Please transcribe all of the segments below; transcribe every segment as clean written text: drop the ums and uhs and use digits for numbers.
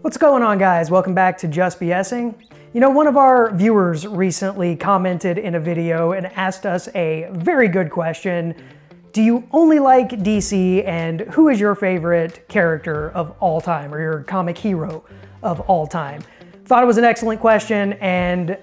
What's going on, guys? Welcome back to Just BSing. You know, one of our viewers recently commented in a video and asked us a very good question. Do you only like DC, and who is your favorite character of all time, or your comic hero of all time? Thought it was an excellent question, and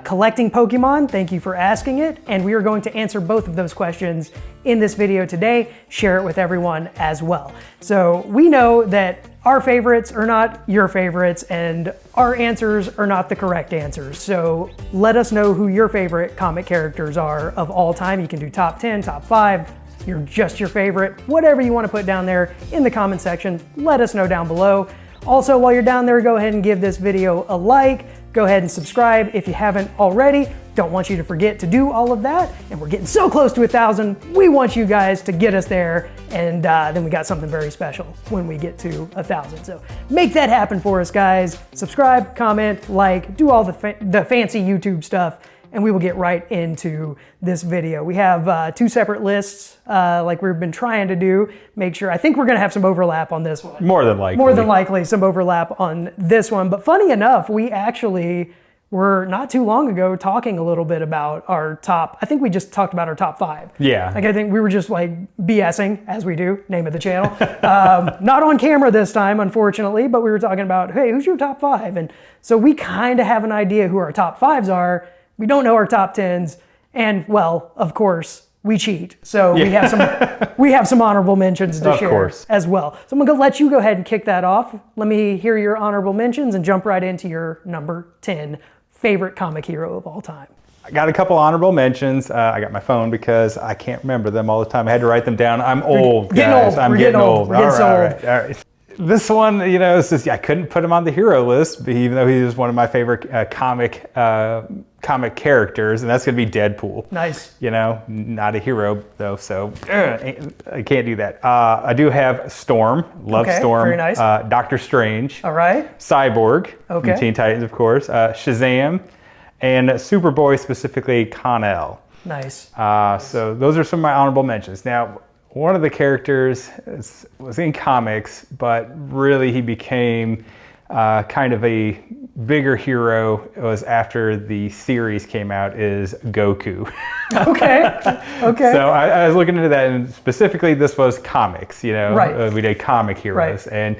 collecting Pokemon, thank you for asking it, and we are going to answer both of those questions in this video today, share it with everyone as well. So we know that our favorites are not your favorites, and our answers are not the correct answers. So let us know who your favorite comic characters are of all time. You can do top 10, top 5, your favorite, whatever you want to put down there in the comment section. Let us know down below. Also, while you're down there, go ahead and give this video a like. Go ahead and subscribe if you haven't already. Don't want you to forget to do all of that. And we're getting so close to 1,000. We want you guys to get us there. And then we got something very special when we get to 1,000. So make that happen for us, guys. Subscribe, comment, like, do all the fancy YouTube stuff, and we will get right into this video. We have two separate lists, like we've been trying to do. I think we're gonna have some overlap on this one. More than likely. More than likely, some overlap on this one. But funny enough, we actually were not too long ago talking a little bit about our top, I think we just talked about our top 5. Yeah. Like I think we were just like BSing, as we do, name of the channel. Not on camera this time, unfortunately, but we were talking about, hey, who's your top 5? And so we kind of have an idea who our top 5s are. We don't know our top 10s, and well, of course, we cheat. So yeah. we have some honorable mentions to share as well. So I'm gonna let you go ahead and kick that off. Let me hear your honorable mentions and jump right into your number 10 favorite comic hero of all time. I got a couple honorable mentions. I got my phone because I can't remember them all the time. I had to write them down. I'm old, guys. I'm getting old. All right. This one, you know, I couldn't put him on the hero list, even though he was one of my favorite comic characters, and that's going to be Deadpool. Nice. You know, not a hero, though, so I can't do that. I do have Storm. Love Storm. Very nice. Doctor Strange. All right. Cyborg. From Teen Titans, of course. Shazam. And Superboy, specifically Con-El. Nice. So those are some of my honorable mentions. Now, one of the characters was in comics, but really he became kind of a bigger hero. It was after the series came out, is Goku. Okay. So I was looking into that, and specifically this was comics, you know. Right. We did comic heroes. Right. And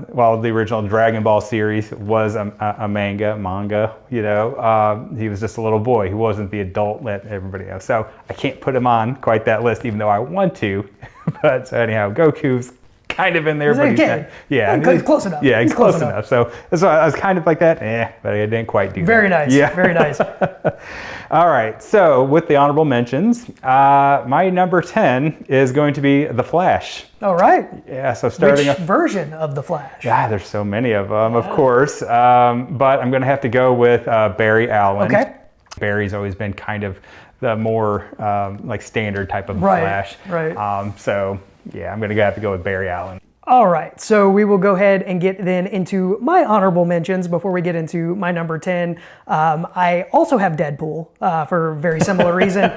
while the original Dragon Ball series was a manga, you know, he was just a little boy. He wasn't the adult that everybody else. So I can't put him on quite that list, even though I want to. But so anyhow, Goku's kind of in there. But he's close enough. Yeah, he's close enough. So I was kind of like that, but I didn't quite do Very that. Nice. Yeah. Very nice. All right, so with the honorable mentions, my number 10 is going to be The Flash. All right. Yeah, so starting Which version of The Flash? Yeah, there's so many of them, of course. But I'm going to have to go with Barry Allen. Okay. Barry's always been kind of the more like standard type of Flash. Right. So yeah, I'm going to have to go with Barry Allen. All right, so we will go ahead and get then into my honorable mentions before we get into my number 10. I also have Deadpool for a very similar reason.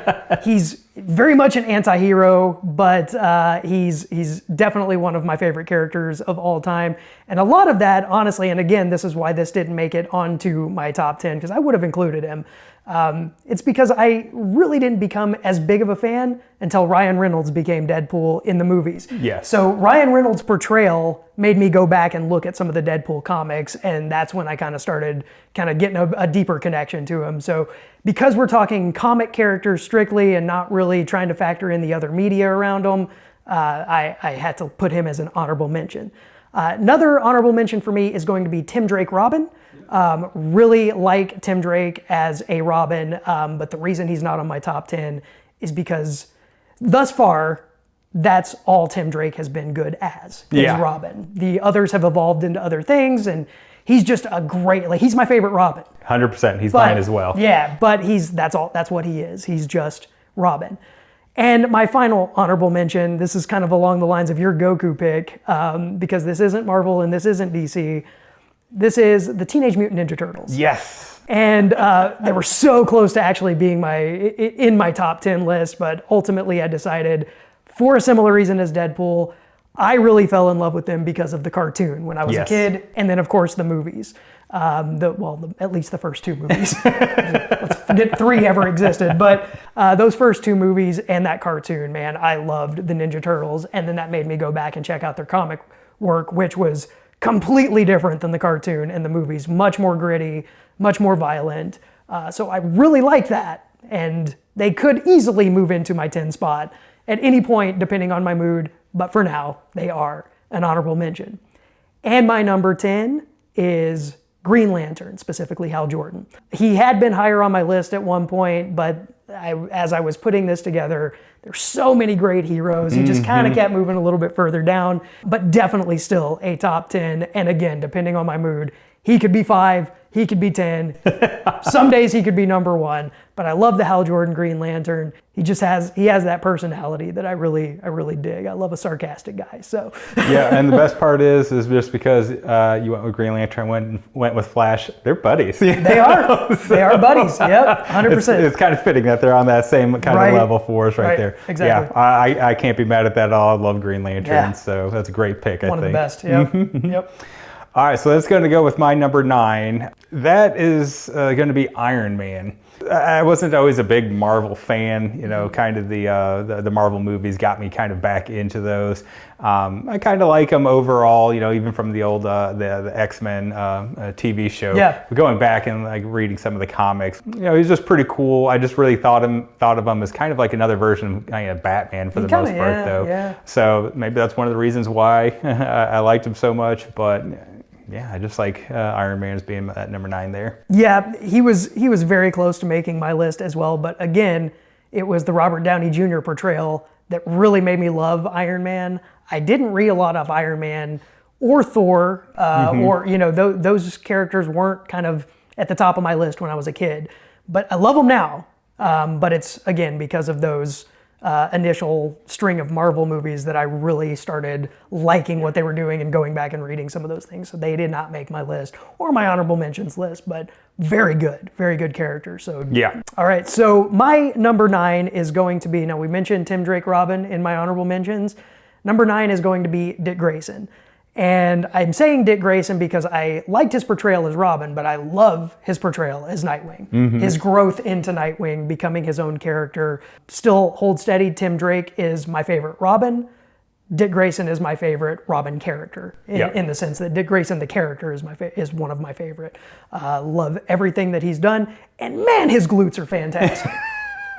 He's very much an anti-hero, but he's definitely one of my favorite characters of all time. And a lot of that, honestly, and again, this is why this didn't make it onto my top 10, because I would have included him. It's because I really didn't become as big of a fan until Ryan Reynolds became Deadpool in the movies. Yes. So Ryan Reynolds' portrayal made me go back and look at some of the Deadpool comics, and that's when I kind of started getting a deeper connection to him. So because we're talking comic characters strictly and not really trying to factor in the other media around them, I had to put him as an honorable mention. Another honorable mention for me is going to be Tim Drake Robin. Really like Tim Drake as a Robin, but the reason he's not on my top 10 is because thus far, that's all Tim Drake has been good as, is Robin. The others have evolved into other things, and he's just a great, he's my favorite Robin. 100%, he's mine as well. Yeah, but that's what he is. He's just Robin. And my final honorable mention, this is kind of along the lines of your Goku pick, because this isn't Marvel and this isn't DC. This is the Teenage Mutant Ninja Turtles. Yes. And they were so close to actually being in my top 10 list, but ultimately I decided, for a similar reason as Deadpool, I really fell in love with them because of the cartoon when I was a kid, and then of course the movies. At least the first 2 movies. Let's forget 3 ever existed, but those first 2 movies and that cartoon, man, I loved the Ninja Turtles, and then that made me go back and check out their comic work, which was completely different than the cartoon and the movies, much more gritty, much more violent. So I really liked that, and they could easily move into my 10 spot at any point, depending on my mood, but for now, they are an honorable mention. And my number 10 is Green Lantern, specifically Hal Jordan. He had been higher on my list at one point, but as I was putting this together, there's so many great heroes. He just kind of kept moving a little bit further down, but definitely still a top 10. And again, depending on my mood, he could be 5, he could be 10. Some days he could be number 1, but I love the Hal Jordan Green Lantern. He has that personality that I really dig. I love a sarcastic guy. So yeah, and the best part is just because you went with Green Lantern, went with Flash, they're buddies. They are. They are buddies. Yep, 100%. It's kind of fitting that they're on that same kind of level for us right there. Exactly. Yeah, I can't be mad at that at all. I love Green Lantern, so that's a great pick, I think. One of the best. Yep. Yep. All right, so that's going to go with my number 9. That is going to be Iron Man. I wasn't always a big Marvel fan, kind of the Marvel movies got me kind of back into those. I kind of like them overall, even from the old the X-Men TV show. Yeah. But going back and like reading some of the comics, he's just pretty cool. I just really thought of him as kind of like another version of kind of Batman for the most part, though. Yeah. So maybe that's one of the reasons why I liked him so much, but. Yeah, I just like Iron Man as being at number 9 there. Yeah, he was very close to making my list as well. But again, it was the Robert Downey Jr. portrayal that really made me love Iron Man. I didn't read a lot of Iron Man or Thor, or those characters weren't kind of at the top of my list when I was a kid. But I love them now. But it's again because of those. Initial string of Marvel movies that I really started liking what they were doing and going back and reading some of those things. So they did not make my list or my honorable mentions list, but very good characters. So yeah. All right, so my number 9 is going to be, now we mentioned Tim Drake Robin in my honorable mentions. Number 9 is going to be Dick Grayson. And I'm saying Dick Grayson because I liked his portrayal as Robin, but I love his portrayal as Nightwing. Mm-hmm. His growth into Nightwing, becoming his own character, still holds steady. Tim Drake is my favorite Robin. Dick Grayson is my favorite Robin character in the sense that Dick Grayson, the character, is one of my favorite. Love everything that he's done. And man, his glutes are fantastic.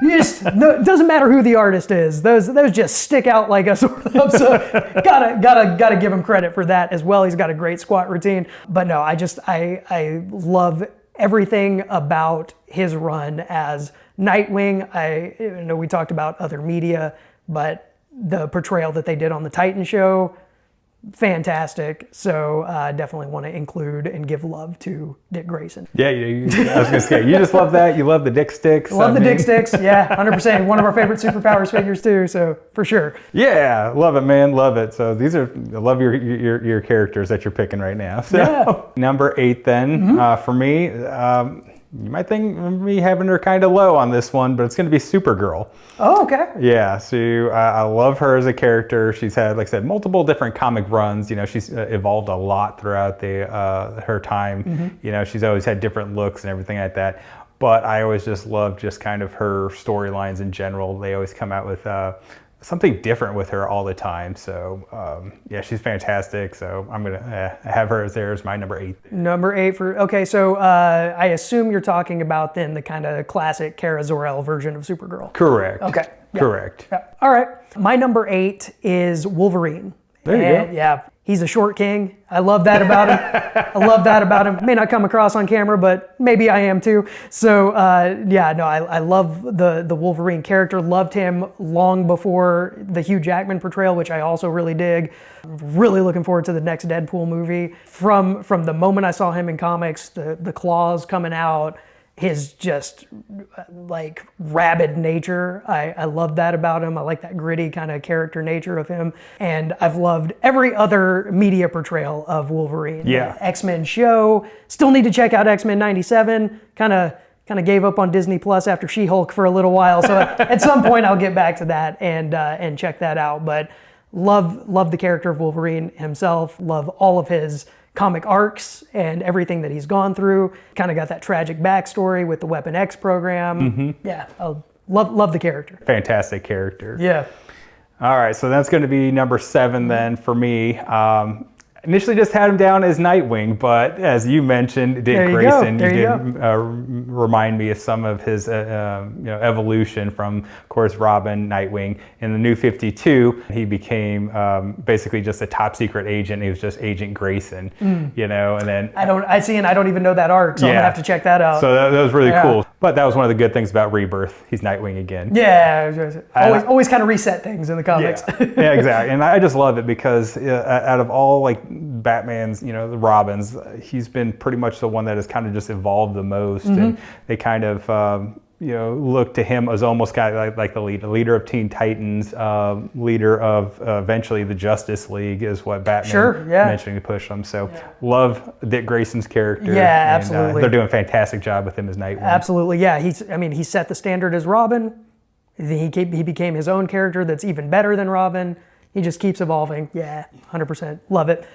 It doesn't matter who the artist is; those just stick out like a sore thumb. So gotta give him credit for that as well. He's got a great squat routine. But no, I love everything about his run as Nightwing. I know we talked about other media, but the portrayal that they did on the Titan show, fantastic. So definitely want to include and give love to Dick Grayson. Yeah, I was going to say, you just love that. You love the Dick Sticks. Dick Sticks, yeah, 100%. One of our favorite superpowers figures too, so for sure. Yeah, love it, man, love it. So I love your characters that you're picking right now. So yeah. Number 8 then, for me, you might think of me having her kind of low on this one, but it's going to be Supergirl. Oh, okay. Yeah, so I love her as a character. She's had, like I said, multiple different comic runs. She's evolved a lot throughout her time. Mm-hmm. She's always had different looks and everything like that. But I always just love just kind of her storylines in general. They always come out with something different with her all the time. So yeah, she's fantastic. So I'm gonna have her as my number 8. Number 8 okay. So I assume you're talking about then the kind of classic Kara Zor-El version of Supergirl. Correct. Okay. Yeah. Correct. Yeah. All right. My number 8 is Wolverine. There you go. Yeah, he's a short king. I love that about him. May not come across on camera, but maybe I am too. So I love the Wolverine character. Loved him long before the Hugh Jackman portrayal, which I also really dig. Really looking forward to the next Deadpool movie. From the moment I saw him in comics, the claws coming out, his just like rabid nature. I love that about him. I like that gritty kind of character nature of him. And I've loved every other media portrayal of Wolverine. Yeah. The X-Men show. Still need to check out X-Men 97. Kind of gave up on Disney Plus after She-Hulk for a little while. So at some point I'll get back to that and check that out. But love the character of Wolverine himself, love all of his comic arcs and everything that he's gone through. Kind of got that tragic backstory with the Weapon X program. Yeah, I love the character. Fantastic character. Yeah. All right, so that's going to be number 7 then for me. Initially just had him down as Nightwing, but as you mentioned, Dick Grayson, you did remind me of some of his evolution from, of course, Robin, Nightwing. In the New 52, he became basically just a top secret agent. He was just Agent Grayson, and then... I don't even know that arc, so I'm going to have to check that out. So that was really cool. But that was one of the good things about Rebirth. He's Nightwing again. Yeah, always kind of reset things in the comics. Yeah, exactly. And I just love it because out of all like Batman's, the Robins, he's been pretty much the one that has kind of just evolved the most. And they kind of, look to him as almost kind of like the leader of Teen Titans, leader of eventually the Justice League is what Batman mentioning to push them. So love Dick Grayson's character. Yeah, absolutely. They're doing a fantastic job with him as Nightwing. Absolutely, yeah. He set the standard as Robin. He became his own character that's even better than Robin. He just keeps evolving. Yeah, 100%. Love it.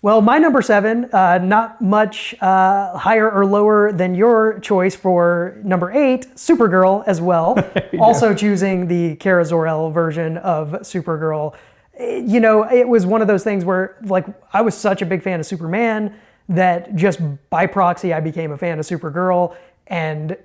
Well, my number 7, not much higher or lower than your choice for number 8, Supergirl as well. Also choosing the Kara Zor-El version of Supergirl. It was one of those things where, like, I was such a big fan of Superman that just by proxy I became a fan of Supergirl, and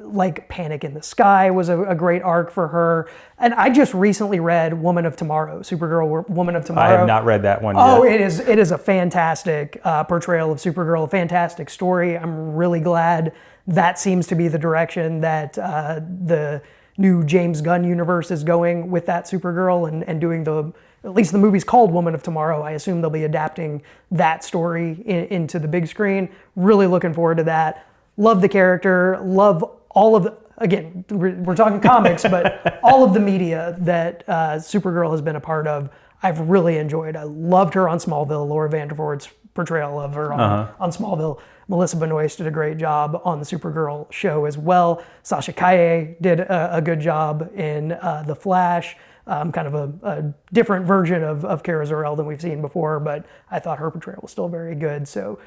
like Panic in the Sky was a great arc for her. And I just recently read Woman of Tomorrow, Supergirl Woman of Tomorrow. I have not read that one yet. Oh, it is a fantastic portrayal of Supergirl, a fantastic story. I'm really glad that seems to be the direction that the new James Gunn universe is going with that Supergirl and doing at least the movie's called Woman of Tomorrow. I assume they'll be adapting that story into the big screen. Really looking forward to that. Love the character, love all of again, we're talking comics, but all of the media that Supergirl has been a part of, I've really enjoyed. I loved her on Smallville, Laura Vandervoort's portrayal of her on Smallville. Melissa Benoist did a great job on the Supergirl show as well. Sasha Calle did a good job in The Flash. Kind of a different version of Kara Zor-El than we've seen before, but I thought her portrayal was still very good. So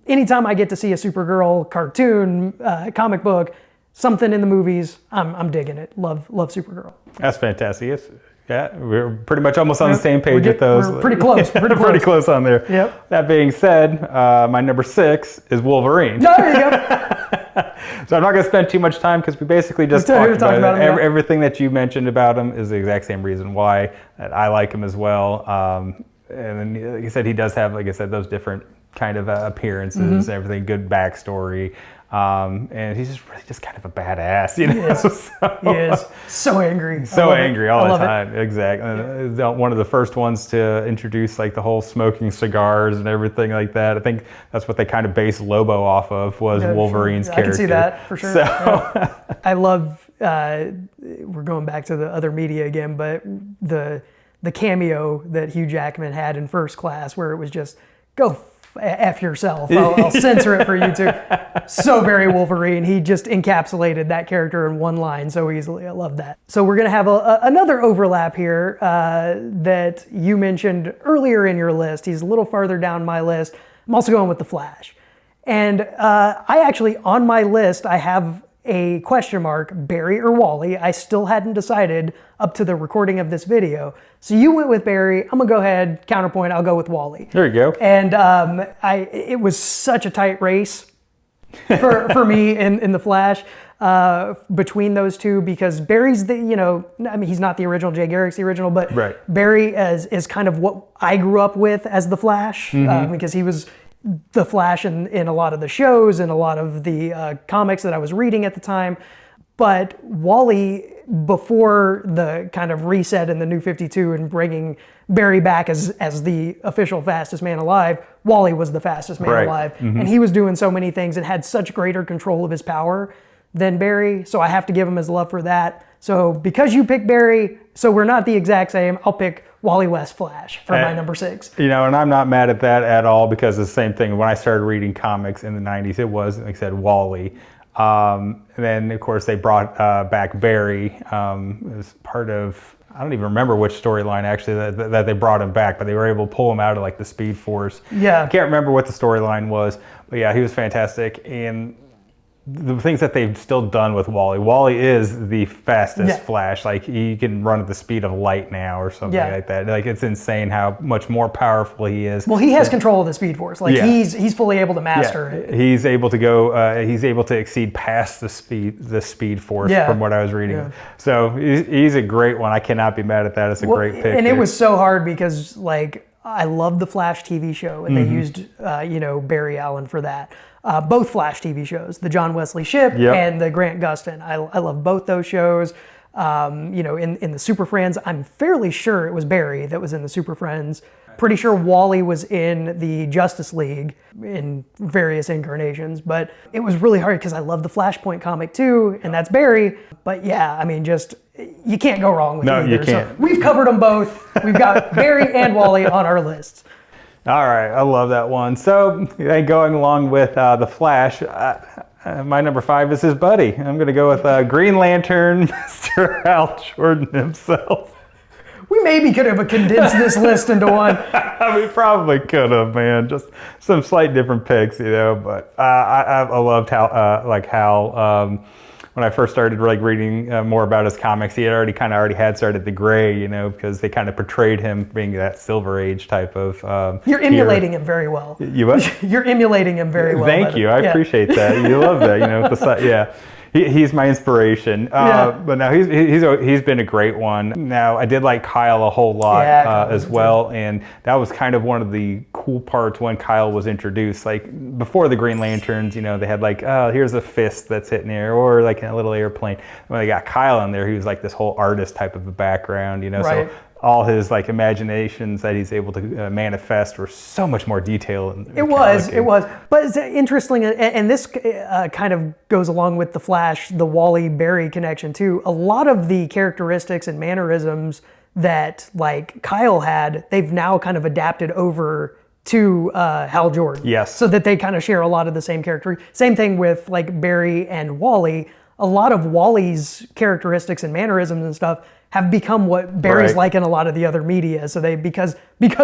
anytime I get to see a Supergirl cartoon, comic book, something in the movies, I'm digging it. Love Supergirl. That's fantastic. Yes. Yeah, we're pretty much almost on the same page with those. We're pretty close. Pretty close on there. Yep. That being said, my number 6 is Wolverine. There you go. So I'm not going to spend too much time because we basically just talked about him. Everything that you mentioned about him is the exact same reason why that I like him as well. And then, like I said, he does have, like I said, those different kind of appearances, everything, good backstory. And he's just really just kind of a badass, He is so angry. So angry all the time. Exactly. One of the first ones to introduce like the whole smoking cigars and everything like that. I think that's what they kind of based Lobo off of was Wolverine's character. I can see that for sure. So. I love, we're going back to the other media again, but the cameo that Hugh Jackman had in First Class where it was just, go F yourself. I'll censor it for you too. So very Wolverine. He just encapsulated that character in one line so easily. I love that. So we're going to have another overlap here that you mentioned earlier in your list. He's a little farther down my list. I'm also going with The Flash. And I actually, on my list, I have a question mark, Barry or Wally. I still hadn't decided up to the recording of this video. So you went with Barry. I'm gonna go ahead, counterpoint, I'll go with Wally. There you go. And it was such a tight race for me in The Flash between those two because Barry's he's not the original, Jay Garrick's the original, but Barry is kind of what I grew up with as The Flash because he was the Flash in a lot of the shows and a lot of the comics that I was reading at the time. But Wally, before the kind of reset in the New 52 and bringing Barry back as the official fastest man alive, Wally was the fastest man alive. And he was doing so many things and had such greater control of his power than Barry. So I have to give him his love for that. So because you picked Barry, so we're not the exact same, I'll pick Wally West Flash for my number 6. And I'm not mad at that at all because it's the same thing. When I started reading comics in the 90s, it was, like I said, Wally. And then, of course, they brought back Barry as part of, I don't even remember which storyline actually that they brought him back, but they were able to pull him out of like the Speed Force. Yeah. I can't remember what the storyline was, but yeah, he was fantastic. And the things that they've still done with Wally. Wally is the fastest Flash. Like he can run at the speed of light now or something like that. Like it's insane how much more powerful he is. Well, he has control of the Speed Force. Like he's fully able to master it. He's able to go. He's able to exceed past the Speed Force from what I was reading. Yeah. So he's a great one. I cannot be mad at that. It's a great pick. And it was so hard because like I love the Flash TV show, and they used Barry Allen for that. Both Flash TV shows, the John Wesley Shipp and the Grant Gustin. I love both those shows. In the Super Friends, I'm fairly sure it was Barry that was in the Super Friends. Pretty sure Wally was in the Justice League in various incarnations, but it was really hard because I love the Flashpoint comic too, and that's Barry. But yeah, I mean, just you can't go wrong with either. No, you can't. So we've covered them both. We've got Barry and Wally on our lists. All right, I love that one. So going along with the Flash, my number 5 is his buddy. I'm going to go with Green Lantern, Mr. Hal Jordan himself. We maybe could have condensed this list into one. We probably could have, man. Just some slight different picks, But I loved Hal. When I first started reading more about his comics, he had already had started the gray, because they kind of portrayed him being that Silver Age type of. You're emulating him very well. You what? You're emulating him very well. Thank you. I appreciate that. You love that. He's my inspiration. But now he's been a great one. Now I did like Kyle a whole lot as well, and that was kind of one of the cool parts when Kyle was introduced. Like before the Green Lanterns, they had like, oh, here's a fist that's hitting there, or like a little airplane. When they got Kyle in there, he was like this whole artist type of a background, Right. So all his like imaginations that he's able to manifest were so much more detailed. It was, but it's interesting, and this kind of goes along with the Flash, the Wally Barry connection too. A lot of the characteristics and mannerisms that like Kyle had, they've now kind of adapted over to Hal Jordan. Yes. So that they kind of share a lot of the same character. Same thing with like Barry and Wally. A lot of Wally's characteristics and mannerisms and stuff have become what Barry's like in a lot of the other media. So because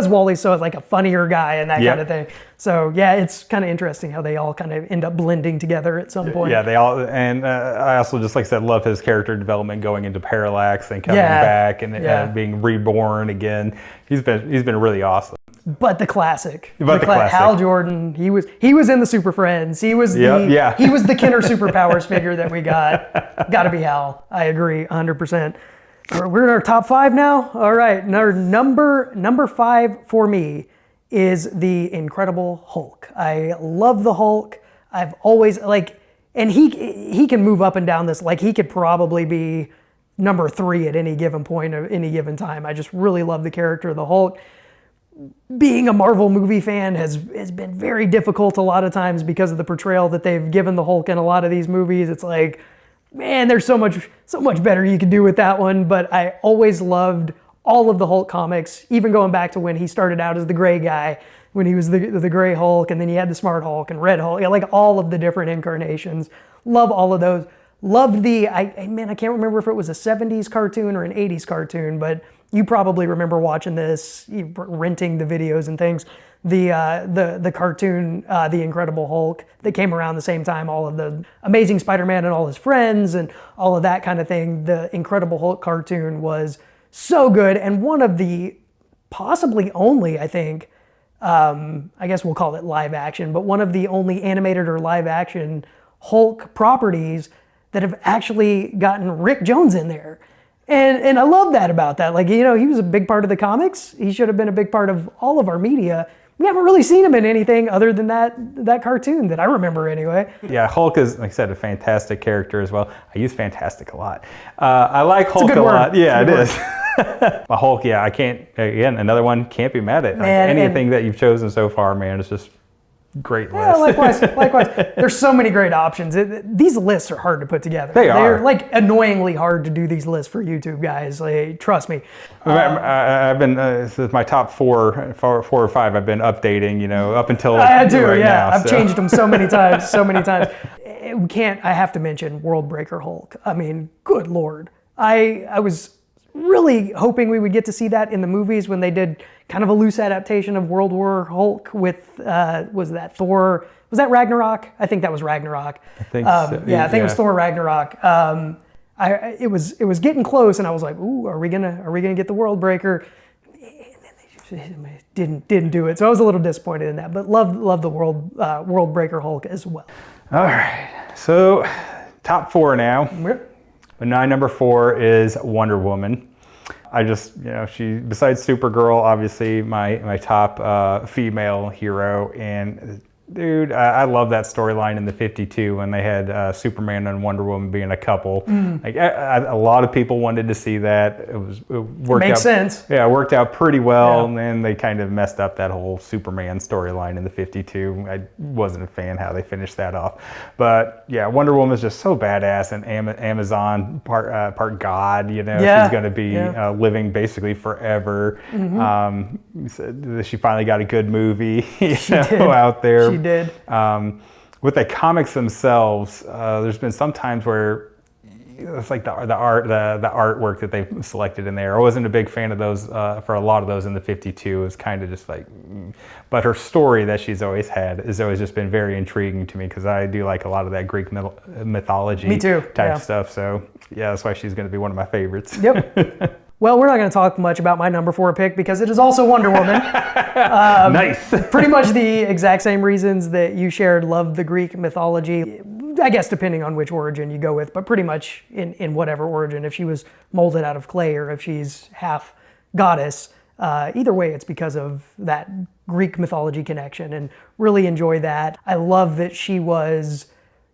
Wally's so like a funnier guy and that kind of thing. So yeah, it's kind of interesting how they all kind of end up blending together at some point. Yeah, they all, and I also, just like I said, love his character development going into Parallax and coming back and being reborn again. He's been really awesome. But the classic, classic. Hal Jordan, he was in the Super Friends. He was he was the Kenner Superpowers figure that we got. Got to be Hal. I agree, 100%. We're in our top 5 now. All right, our number 5 for me is the Incredible Hulk. I love the Hulk. I've always and he can move up and down this. Like he could probably be number 3 at any given point of any given time. I just really love the character of the Hulk. Being a Marvel movie fan has been very difficult a lot of times because of the portrayal that they've given the Hulk in a lot of these movies. It's like, man, there's so much better you could do with that one. But I always loved all of the Hulk comics, even going back to when he started out as the gray guy, when he was the gray Hulk, and then he had the smart Hulk and red Hulk, like all of the different incarnations. Love all of those. Loved I can't remember if it was a 70s cartoon or an 80s cartoon, but you probably remember watching this, renting the videos and things. The cartoon, The Incredible Hulk, that came around the same time, all of the Amazing Spider-Man and all his friends and all of that kind of thing. The Incredible Hulk cartoon was so good, and one of the possibly only, I think, I guess we'll call it live action, but one of the only animated or live action Hulk properties that have actually gotten Rick Jones in there. And I love that about that. Like, he was a big part of the comics. He should have been a big part of all of our media. We haven't really seen him in anything other than that cartoon that I remember anyway. Yeah, Hulk is, like I said, a fantastic character as well. I use fantastic a lot. I like Hulk a lot. Yeah, it is. My Hulk, I can't, again, another one, can't be mad at. Man, anything that you've chosen so far, man, it's just great list. Yeah, likewise. There's so many great options. These lists are hard to put together. They're like annoyingly hard to do these lists for YouTube guys. Like, trust me. I've been this is my top four or five. I've been updating, up until I had to. Right now, I've changed them so many times. I have to mention World Breaker Hulk. I mean, good Lord. I was really hoping we would get to see that in the movies when they did kind of a loose adaptation of World War Hulk with, was that Thor? Was that Ragnarok? I think that was Ragnarok. I think so. Yeah, I think it was Thor Ragnarok. It was getting close, and I was like, "Ooh, are we gonna get the World Breaker?" And then they didn't do it, so I was a little disappointed in that. But love the World Breaker Hulk as well. All right, so top 4 now. My number 4 is Wonder Woman. I just, she, besides Supergirl, obviously my top female hero. And dude, I love that storyline in the 52 when they had Superman and Wonder Woman being a couple. Like a lot of people wanted to see that. It worked Makes out, sense. Yeah, it worked out pretty well. And then they kind of messed up that whole Superman storyline in the 52. I wasn't a fan how they finished that off. But yeah, Wonder Woman is just so badass, and Amazon part God. She's going to be living basically forever. She finally got a good movie out there. She did. With the comics themselves, there's been some times where it's like the artwork that they've selected in there. I wasn't a big fan of those for a lot of those in the 52. It was kind of just like, but her story that she's always had has always just been very intriguing to me, because I do like a lot of that Greek mythology type stuff. So yeah, that's why she's going to be one of my favorites. Yep. Well, we're not going to talk much about my number 4 pick because it is also Wonder Woman. Nice. Pretty much the exact same reasons that you shared. Love the Greek mythology. I guess depending on which origin you go with, but pretty much in whatever origin. If she was molded out of clay or if she's half goddess, either way, it's because of that Greek mythology connection, and really enjoy that. I love that she was,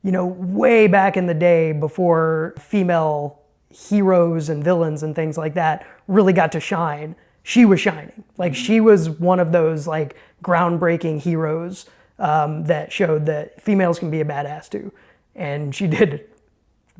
way back in the day before female heroes and villains and things like that really got to shine. She was shining. Like, she was one of those like groundbreaking heroes that showed that females can be a badass too. And she did a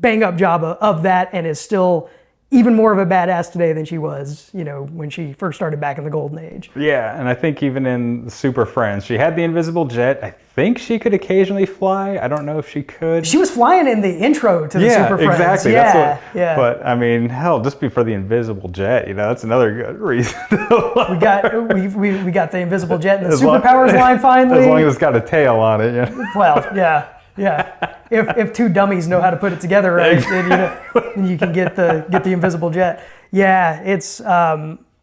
bang up job of that, and is still even more of a badass today than she was, when she first started back in the golden age. Yeah, and I think even in Super Friends, she had the invisible jet. I think she could occasionally fly. I don't know if she could. She was flying in the intro to the Super Friends. Exactly. Yeah, exactly. But I mean, hell, just for the invisible jet, that's another good reason. we got the invisible jet and the superpowers line finally. As long as it's got a tail on it, Well, yeah. If 2 dummies know how to put it together right, then you can get the invisible jet. Yeah, it's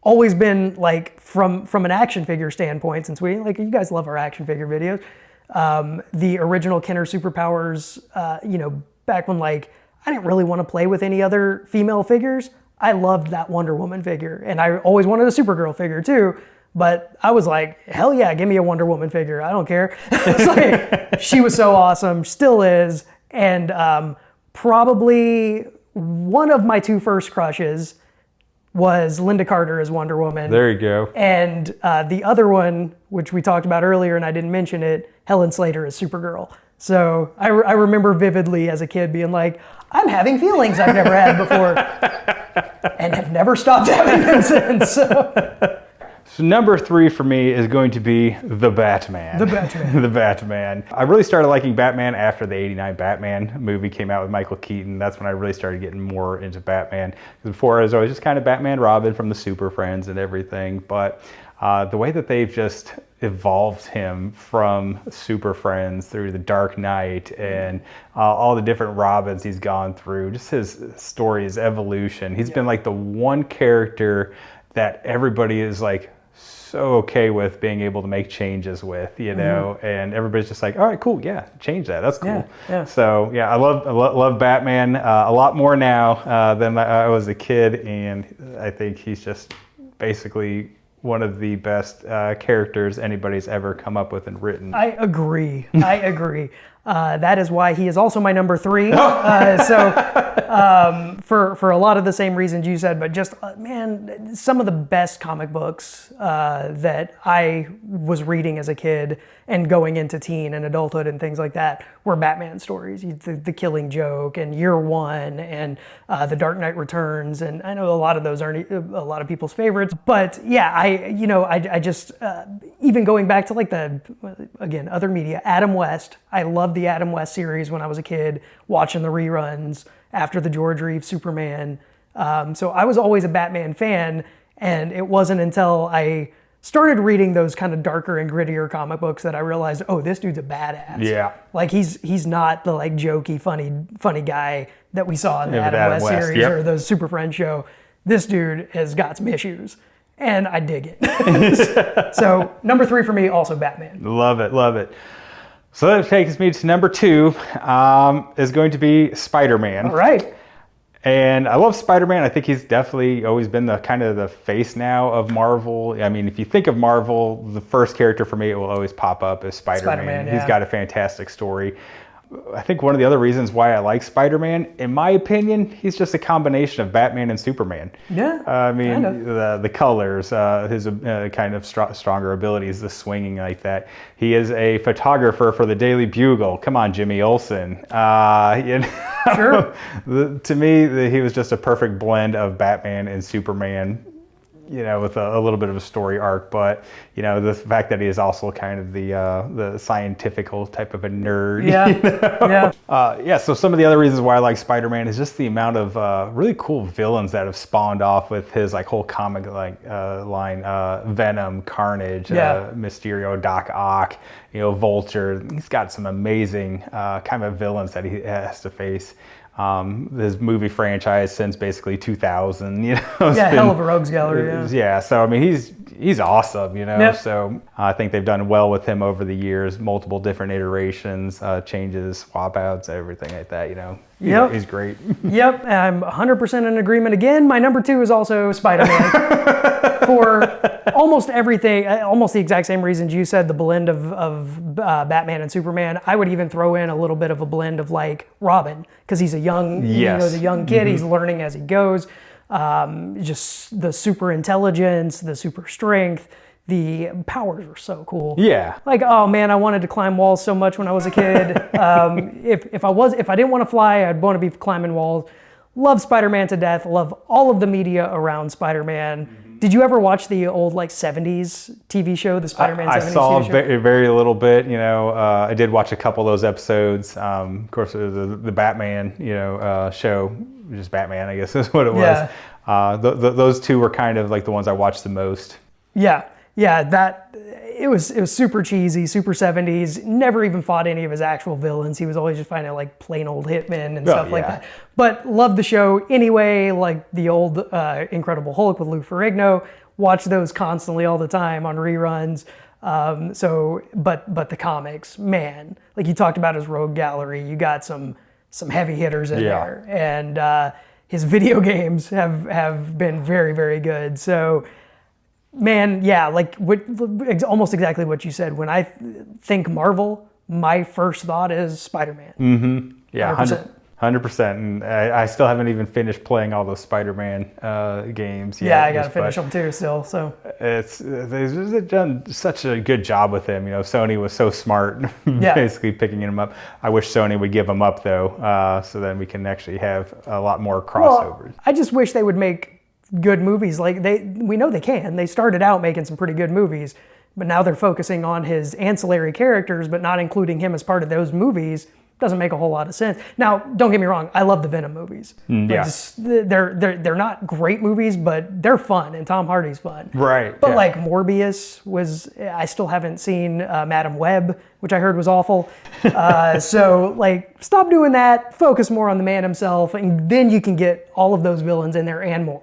always been like from an action figure standpoint, since you guys love our action figure videos. The original Kenner superpowers, back when I didn't really want to play with any other female figures, I loved that Wonder Woman figure, and I always wanted a Supergirl figure too. But I was like, hell yeah, give me a Wonder Woman figure. I don't care. It's like, she was so awesome, still is. And probably one of my 2 first crushes was Linda Carter as Wonder Woman. There you go. And the other one, which we talked about earlier and I didn't mention it, Helen Slater as Supergirl. So I remember vividly as a kid being like, I'm having feelings I've never had before. And have never stopped having them since. So number 3 for me is going to be the Batman. The Batman. The Batman. I really started liking Batman after the '89 Batman movie came out with Michael Keaton. That's when I really started getting more into Batman. Before, I was always just kind of Batman Robin from the Super Friends and everything. But the way that they've just evolved him from Super Friends through the Dark Knight and all the different Robins he's gone through, just his story, his evolution. He's been like the one character that everybody is like so okay with being able to make changes with, and everybody's just like, all right, cool, yeah, change that, that's cool. Yeah. So yeah, I love Batman a lot more now than I was a kid, and I think he's just basically one of the best characters anybody's ever come up with and written. I agree. That is why he is also my number 3. For a lot of the same reasons you said, but just, man, some of the best comic books that I was reading as a kid and going into teen and adulthood and things like that were Batman stories. The Killing Joke and Year One and The Dark Knight Returns. And I know a lot of those aren't a lot of people's favorites, but yeah, I just, even going back to other media, Adam West, I loved the Adam West series when I was a kid, watching the reruns after the George Reeves Superman. So I was always a Batman fan, and it wasn't until I started reading those kind of darker and grittier comic books that I realized, oh, this dude's a badass. Yeah. Like he's not the like jokey, funny guy that we saw in the Adam West series or the Super Friends show. This dude has got some issues, and I dig it. So number 3 for me, also Batman. Love it, love it. So that takes me to number 2, is going to be Spider-Man. All right. And I love Spider-Man. I think he's definitely always been the kind of the face now of Marvel. I mean, if you think of Marvel, the first character for me it will always pop up is Spider-Man. He's got a fantastic story. I think one of the other reasons why I like Spider-Man, in my opinion, he's just a combination of Batman and Superman. Yeah. I mean, the colors, his kind of stronger abilities, the swinging like that. He is a photographer for the Daily Bugle. Come on, Jimmy Olsen. You know, sure. To me, he was just a perfect blend of Batman and Superman. You know, with a little bit of a story arc, but you know, the fact that he is also kind of the scientifical type of a nerd. Yeah, you know? yeah. So some of the other reasons why I like Spider-Man is just the amount of really cool villains that have spawned off with his like whole comic line, Venom, Carnage, Mysterio, Doc Ock, you know, Vulture. He's got some amazing kind of villains that he has to face. His movie franchise since basically 2000, you know. Hell of a rogues gallery. Yeah, so I mean, he's awesome, you know. Yep. So I think they've done well with him over the years, multiple different iterations, changes, swap outs, everything like that, you know. He's great. Yep, I'm 100% in agreement again. My number 2 is also Spider-Man. For almost everything, almost the exact same reasons you said, the blend of Batman and Superman. I would even throw in a little bit of a blend of like Robin, because he's a young, the young kid. He's learning as he goes. Just the super intelligence, the super strength, the powers are so cool. Yeah. Like, oh man, I wanted to climb walls so much when I was a kid. If I didn't want to fly, I'd want to be climbing walls. Love Spider-Man to death. Love all of the media around Spider-Man. Mm-hmm. Did you ever watch the old like 70s TV show, the Spider-Man 70s I saw TV show? very little bit, you know. I did watch a couple of those episodes. Of course, the Batman, you know, show, just Batman, I guess is what it was. Yeah. Those two were kind of like the ones I watched the most. Yeah, it was super cheesy, super 70s. Never even fought any of his actual villains. He was always just fighting like plain old hitmen and stuff like that. But loved the show anyway, like the old Incredible Hulk with Lou Ferrigno. Watched those constantly all the time on reruns. But the comics, man, like you talked about his rogue gallery, you got some heavy hitters in there, and his video games have been very, very good. So. Man, yeah, like almost exactly what you said. When I think Marvel, my first thought is Spider-Man. Mm-hmm. Yeah, 100%. And I still haven't even finished playing all those Spider-Man games yet. Yeah, I got to finish them too still. So they've done such a good job with him. You know, Sony was so smart, basically picking him up. I wish Sony would give him up though, so then we can actually have a lot more crossovers. Well, I just wish they would make good movies. Like we know they can. They started out making some pretty good movies, but now they're focusing on his ancillary characters, but not including him as part of those movies. Doesn't make a whole lot of sense. Now, don't get me wrong. I love the Venom movies. They're not great movies, but they're fun, and Tom Hardy's fun. Right. But like Morbius was. I still haven't seen Madam Web, which I heard was awful. So like, stop doing that. Focus more on the man himself, and then you can get all of those villains in there and more.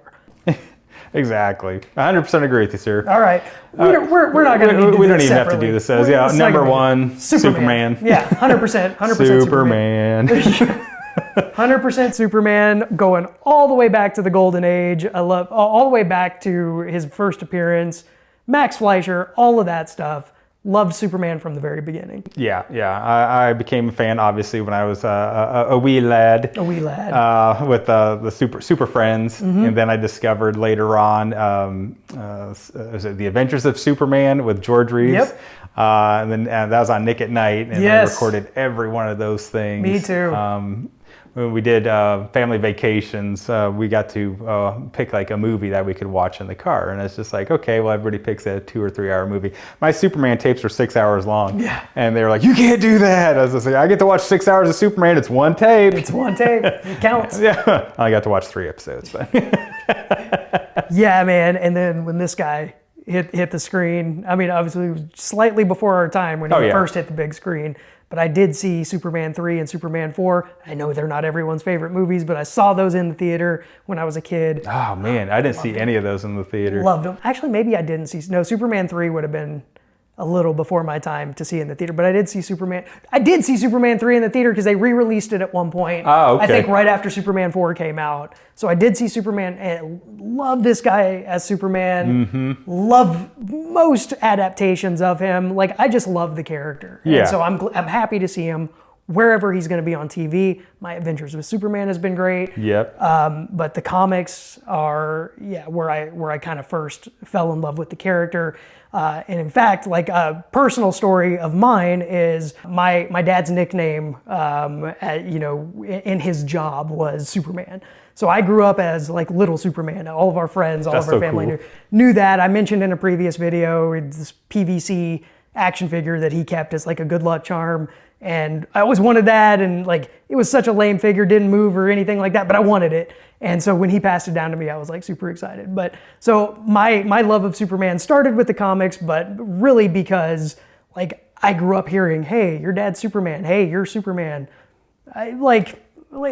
Exactly. 100% agree with you, sir. All right. We're not going to do this. We don't even have to do this. Number 1, Superman. Yeah, 100%. 100% Superman. 100% Superman, going all the way back to the Golden Age. I love all the way back to his first appearance. Max Fleischer, all of that stuff. Loved Superman from the very beginning. Yeah. I became a fan, obviously, when I was a wee lad. A wee lad. With the Super Friends. Mm-hmm. And then I discovered later on, was it The Adventures of Superman with George Reeves? Yep. And then that was on Nick at Night. And I recorded every one of those things. Me too. when we did family vacations, we got to pick like a movie that we could watch in the car. And it's just like, okay, well, everybody picks a 2 or 3 hour movie. My Superman tapes were 6 hours long. Yeah. And they were like, you can't do that. I was just like, I get to watch 6 hours of Superman. It's one tape. It's one tape. It counts. Yeah. I got to watch 3 episodes. But yeah, man. And then when this guy hit the screen, I mean, obviously it was slightly before our time when he first hit the big screen, but I did see Superman 3 and Superman 4. I know they're not everyone's favorite movies, but I saw those in the theater when I was a kid. Oh man, I didn't see any of those in the theater. Loved them. Actually, maybe I didn't see, no, Superman 3 would have been a little before my time to see in the theater, but I did see Superman 3 in the theater because they re-released it at one point. Oh, okay. I think right after Superman 4 came out. So I did see Superman and love this guy as Superman. Mm-hmm. Love most adaptations of him. Like, I just love the character. Yeah. And so I'm happy to see him wherever he's going to be on TV. My Adventures with Superman has been great. Yep. But the comics are, where I kind of first fell in love with the character. And in fact, like a personal story of mine is my dad's nickname, in his job was Superman. So I grew up as like little Superman. All of our friends, all of our family knew that. I mentioned in a previous video, this PVC action figure that he kept as like a good luck charm. And I always wanted that, and like it was such a lame figure, didn't move or anything like that, but I wanted it. And so when he passed it down to me, I was like super excited. But so my love of Superman started with the comics, but really because like I grew up hearing, hey, your dad's Superman, hey, you're Superman. Like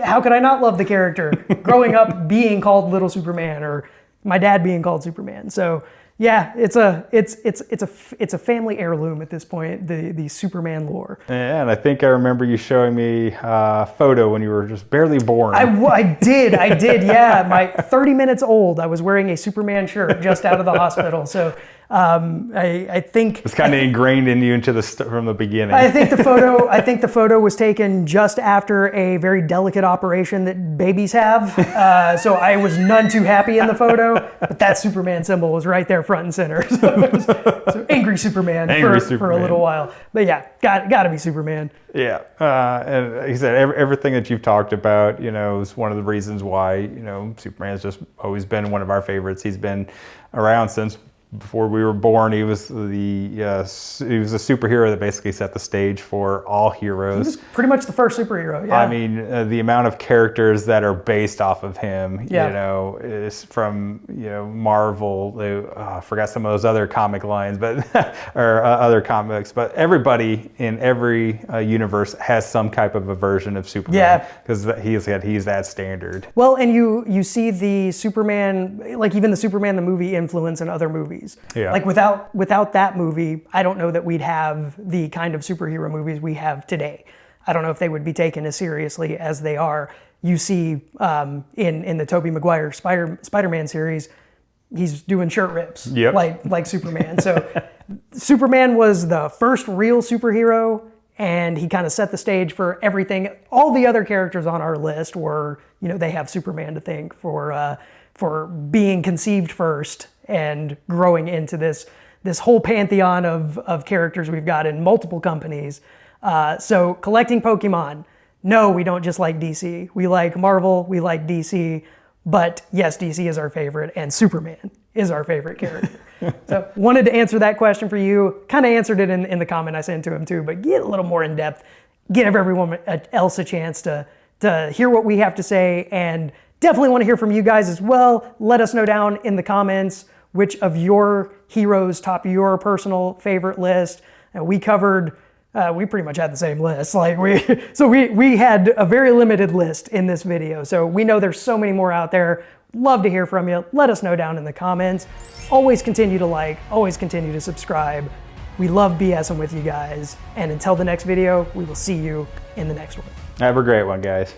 how could I not love the character? Growing up being called Little Superman or my dad being called Superman. So yeah, it's a family heirloom at this point, the Superman lore. Yeah, and I think I remember you showing me a photo when you were just barely born. I did, yeah. My 30 minutes old, I was wearing a Superman shirt just out of the hospital. So I think it's kind of ingrained in you from the beginning. I think the photo was taken just after a very delicate operation that babies have. So I was none too happy in the photo, but that Superman symbol was right there front and center. So angry Superman for a little while. But yeah, got to be Superman. Yeah, and like you said, everything that you've talked about, is one of the reasons why, Superman's just always been one of our favorites. He's been around since before we were born. He was a superhero that basically set the stage for all heroes. He was pretty much the first superhero. Yeah. I mean, the amount of characters that are based off of him, is from Marvel. I forgot some of those other comic lines, but or other comics. But everybody in every universe has some type of a version of Superman. Yeah, because he's that standard. Well, and you see the Superman, like even the Superman the movie influence in other movies. Yeah. Like without that movie, I don't know that we'd have the kind of superhero movies we have today. I don't know if they would be taken as seriously as they are. You see in the Tobey Maguire Spider-Man series, he's doing shirt rips like Superman. So Superman was the first real superhero, and he kind of set the stage for everything. All the other characters on our list were, they have Superman to thank for being conceived first and growing into this whole pantheon of characters we've got in multiple companies. So collecting Pokemon, no, we don't just like DC. We like Marvel, we like DC, but yes, DC is our favorite, and Superman is our favorite character. So wanted to answer that question for you. Kind of answered it in the comment I sent to him too, but get a little more in depth. Give everyone else a chance to hear what we have to say, and definitely want to hear from you guys as well. Let us know down in the comments which of your heroes top your personal favorite list. And we covered, we pretty much had the same list. We had a very limited list in this video. So we know there's so many more out there. Love to hear from you. Let us know down in the comments. Always continue to like, always continue to subscribe. We love BSing with you guys. And until the next video, we will see you in the next one. Have a great one, guys.